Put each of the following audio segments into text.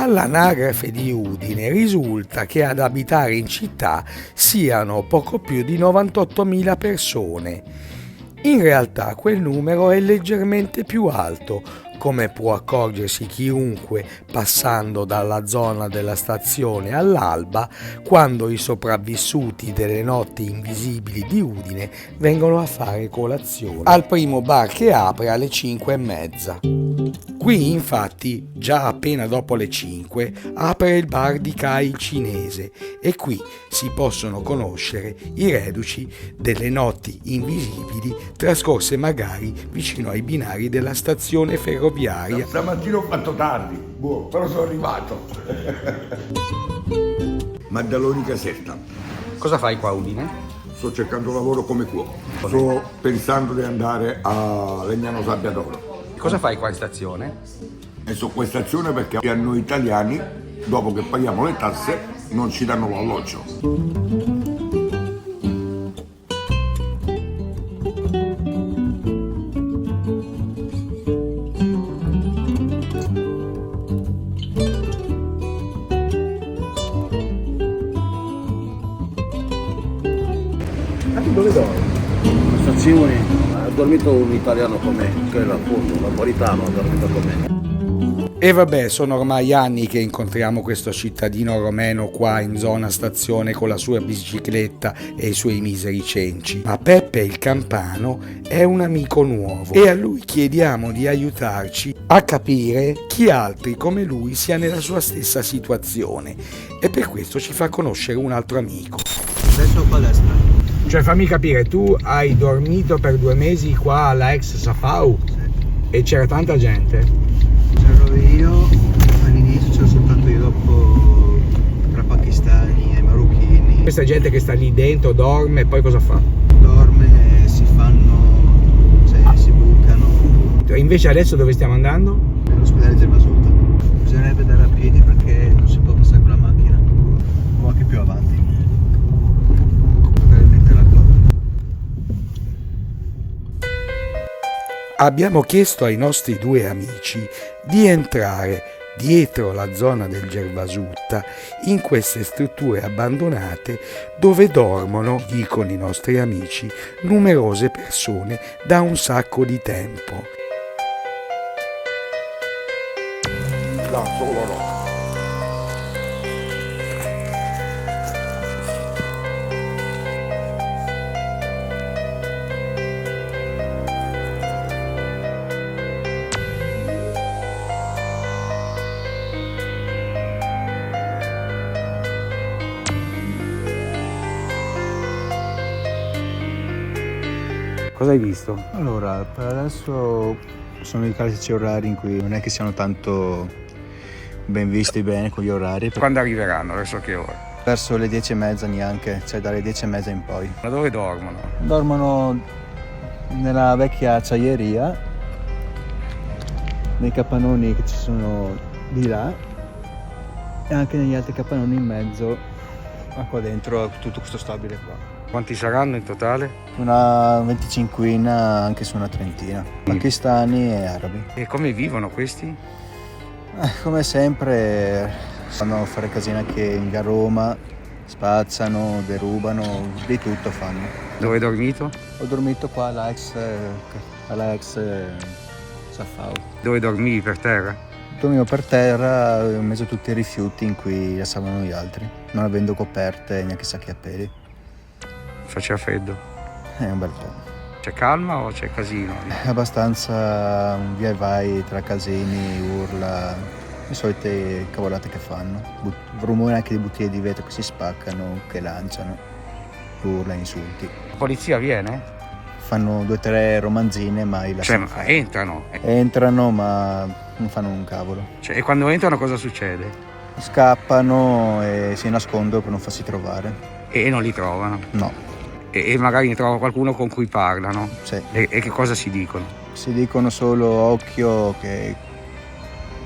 All'anagrafe di Udine risulta che ad abitare in città siano poco più di 98.000 persone. In realtà quel numero è leggermente più alto, come può accorgersi chiunque passando dalla zona della stazione all'alba, quando i sopravvissuti delle notti invisibili di Udine vengono a fare colazione al primo bar che apre alle 5:30. Qui infatti, già appena dopo le 5, apre il bar di Kai il cinese e qui si possono conoscere i reduci delle notti invisibili trascorse magari vicino ai binari della stazione ferroviaria. Stamattina ho fatto tardi, però sono arrivato. Maddaloni Caserta. Cosa fai qua a Udine? Sto cercando lavoro come cuoco. Sto pensando di andare a Legnano Sabbiadoro. Cosa fai qua in stazione? E su questa stazione perché a noi italiani, dopo che paghiamo le tasse, non ci danno l'alloggio. Dove dormi? Stazione, ha dormito un italiano con me, che era appunto un napolitano, ha dormito con me. E vabbè, sono ormai anni che incontriamo questo cittadino romeno qua in zona stazione con la sua bicicletta e i suoi miseri cenci. Ma Peppe il Campano è un amico nuovo e a lui chiediamo di aiutarci a capire chi altri come lui sia nella sua stessa situazione e per questo ci fa conoscere un altro amico. Adesso palestra. Cioè fammi capire, tu hai dormito per 2 mesi qua alla ex Safau? Sì. E c'era tanta gente? C'ero io, all'inizio c'ero soltanto io, dopo tra pakistani e marocchini. Questa gente che sta lì dentro dorme e poi cosa fa? Dorme, si fanno, si bucano. Invece adesso dove stiamo andando? Nell'ospedale Gervasuta. Bisognerebbe andare a piedi perché non si può passare con la macchina. O anche più avanti. Abbiamo chiesto ai nostri 2 amici di entrare dietro la zona del Gervasutta in queste strutture abbandonate dove dormono, dicono i nostri amici, numerose persone da un sacco di tempo. Da solo no. Cosa hai visto? Allora, per adesso sono i classici orari in cui non è che siano tanto ben visti bene con gli orari. Quando arriveranno? Verso che ora? Verso le 10:30 neanche, cioè dalle 10:30 in poi. Ma dove dormono? Dormono nella vecchia acciaieria, nei capannoni che ci sono di là e anche negli altri capannoni in mezzo a qua dentro tutto questo stabile qua. Quanti saranno in totale? Una 25ina, anche su una 30ina, pakistani e arabi. E come vivono questi? Come sempre vanno a fare casino anche a Roma, spazzano, derubano, di tutto fanno. Dove hai dormito? Ho dormito qua alla ex Safau. Dove dormivi, per terra? Dormivo per terra in mezzo a tutti i rifiuti in cui stavano gli altri, non avendo coperte e neanche sacchi a peli. Faceva freddo? Un bel po'. C'è calma o c'è casino? È abbastanza un via e vai tra casini, urla, le solite cavolate che fanno. Rumore anche di bottiglie di vetro che si spaccano, che lanciano, urla, insulti. La polizia viene? Fanno 2 o 3 romanzine, ma Cioè, entrano? Entrano, ma non fanno un cavolo. Cioè, e quando entrano cosa succede? Scappano e si nascondono per non farsi trovare. E non li trovano? No. E magari ne trovano qualcuno con cui parlano? Sì. E che cosa si dicono? Si dicono solo occhio che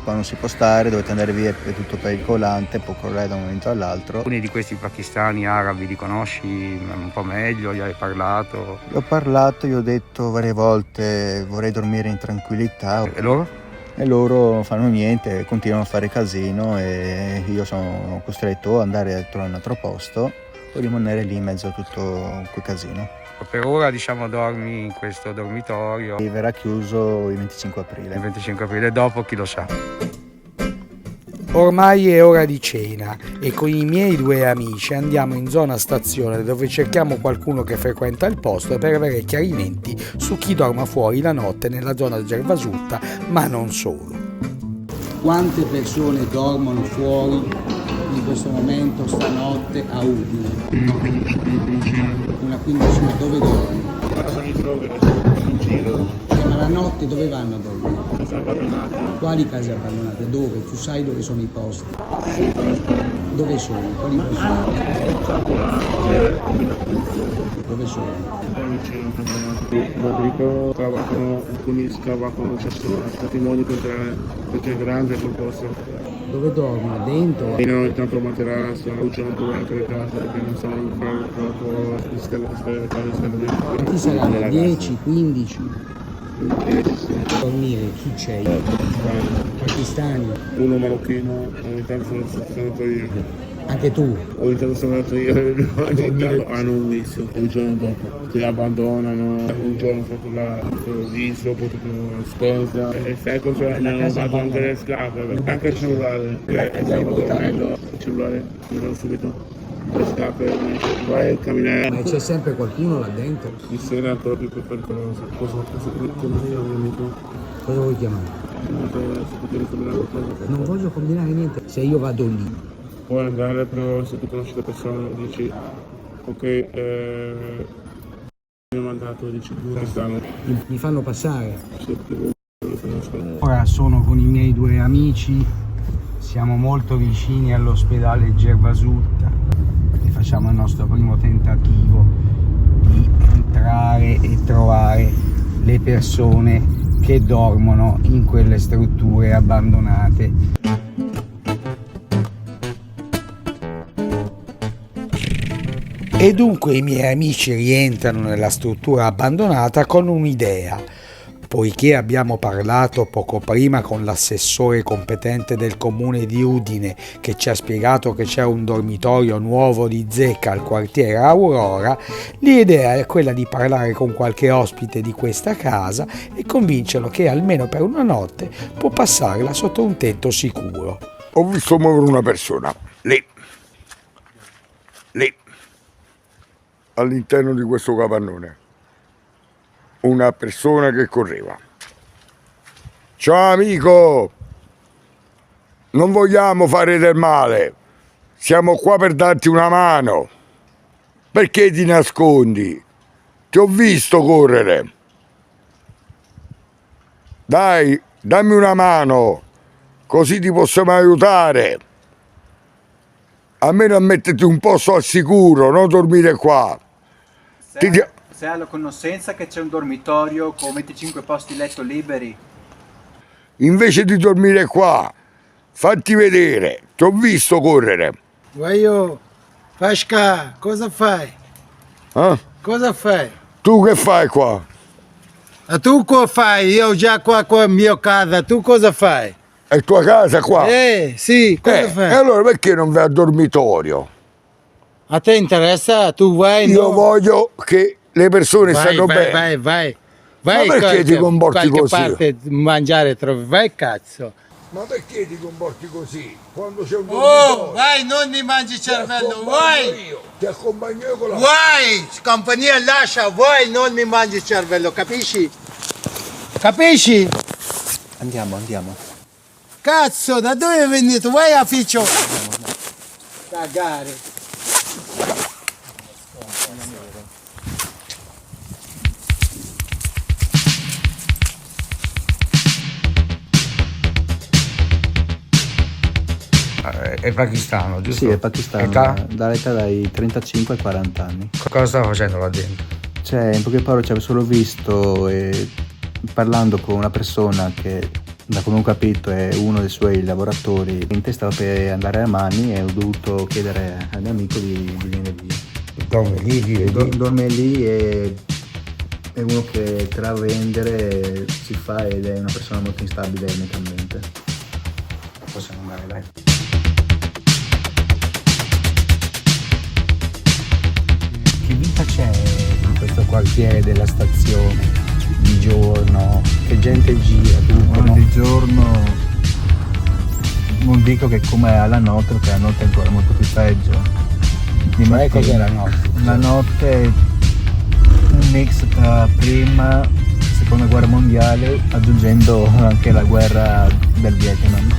qua non si può stare, dovete andare via, è tutto pericolante, può correre da un momento all'altro. Alcuni di questi pakistani arabi li conosci un po' meglio? Gli hai parlato? Gli ho parlato, gli ho detto varie volte vorrei dormire in tranquillità. E loro? e loro fanno niente, continuano a fare casino e io sono costretto ad andare a trovare un altro posto o rimanere lì in mezzo a tutto quel casino. Per ora diciamo dormi in questo dormitorio. E verrà chiuso il 25 aprile. Il 25 aprile, dopo chi lo sa. Ormai è ora di cena e con i miei 2 amici andiamo in zona stazione dove cerchiamo qualcuno che frequenta il posto per avere chiarimenti su chi dorma fuori la notte nella zona Gervasutta, ma non solo. Quante persone dormono fuori in questo momento, stanotte, a Udine? Una quindicina. Dove dormono? Ma la notte dove vanno a dormire? Quali case abbandonate? Dove? Tu sai dove sono i posti? Dove sono? Quali posti? Dove sono? Rodrigo scavano, alcuni scavano, c'è patrimoni perché è grande quel posto. Dove dormono? Dentro? E non tanto materasso, usano pure anche le case perché non sanno fare troppo le scale Quanti saranno? 10, 15? Dormire, chi c'è? Pakistani? Uno marocchino, ogni tanto sono andato io. Anche tu? Ogni tanto sono andato io, ogni tanto hanno un vizio, il giorno dopo ti abbandonano, un giorno sotto il vizio, poi tutto spesa e sai cosa ne hanno dato anche le scarpe, anche il cellulare, stavo dormendo, il cellulare, mi do subito. Le scarpe, vai a camminare. Ma c'è sempre qualcuno là dentro? Di sera è ancora più pericoloso. Cosa chiamare io, mio amico? Cosa vuoi chiamare? Non voglio combinare niente. Se io vado lì. Puoi andare, però se tu conosci le persone dici ok, mi ha mandato, dici dove stanno. Mi fanno passare. Ora sono con i miei 2 amici, siamo molto vicini all'ospedale Gervasutta e facciamo il nostro primo tentativo di entrare e trovare le persone che dormono in quelle strutture abbandonate. E dunque i miei amici rientrano nella struttura abbandonata con un'idea. Poiché abbiamo parlato poco prima con l'assessore competente del comune di Udine che ci ha spiegato che c'è un dormitorio nuovo di zecca al quartiere Aurora, l'idea è quella di parlare con qualche ospite di questa casa e convincerlo che almeno per una notte può passarla sotto un tetto sicuro. Ho visto muovere una persona, lì, all'interno di questo capannone. Una persona che correva. Ciao amico, non vogliamo fare del male, siamo qua per darti una mano. Perché ti nascondi? Ti ho visto correre. Dai, dammi una mano, così ti possiamo aiutare. Almeno a metterti un posto al sicuro, non dormire qua. Se ha la conoscenza che c'è un dormitorio con 25 posti letto liberi. Invece di dormire qua, fatti vedere, ti ho visto correre. Guaio, Pasca, cosa fai? Cosa fai? Tu che fai qua? A tu cosa fai? Io già qua in mia casa, tu cosa fai? È tua casa qua? Sì, cosa fai? E allora perché non vai al dormitorio? A te interessa? Tu vai? Io voglio che le persone stanno bene. Vai. Ma perché ti comporti così? Parte mangiare trovi, vai cazzo. Ma perché ti comporti così? Quando c'è un dormitorio? Vai, non mi mangi cervello, vai! Ti accompagno io con la... Vai! Compagnia lascia, vai, non mi mangi cervello, capisci? Capisci? Andiamo. Cazzo, da dove è venuto? Vai a ficcio! Cagare! È pakistano, giusto? Sì, è pakistano, Età? dall'età dai 35 ai 40 anni. Cosa stava facendo là dentro? Cioè, in poche parole ci avevo solo visto parlando con una persona che, da come ho capito, è uno dei suoi lavoratori. In testa per andare a mani e ho dovuto chiedere al mio amico di venire lì. Dorme lì, vive lì. Dorme lì e è uno che tra vendere si fa ed è una persona molto instabile mentalmente. Possiamo andare, dai. Che vita c'è in questo quartiere della stazione? Di giorno, che gente gira, tutto, no? Di giorno non dico che come alla notte, perché la notte è ancora molto più peggio. Ma cos'è la notte? La notte è un mix tra prima, seconda guerra mondiale, aggiungendo anche la guerra del Vietnam.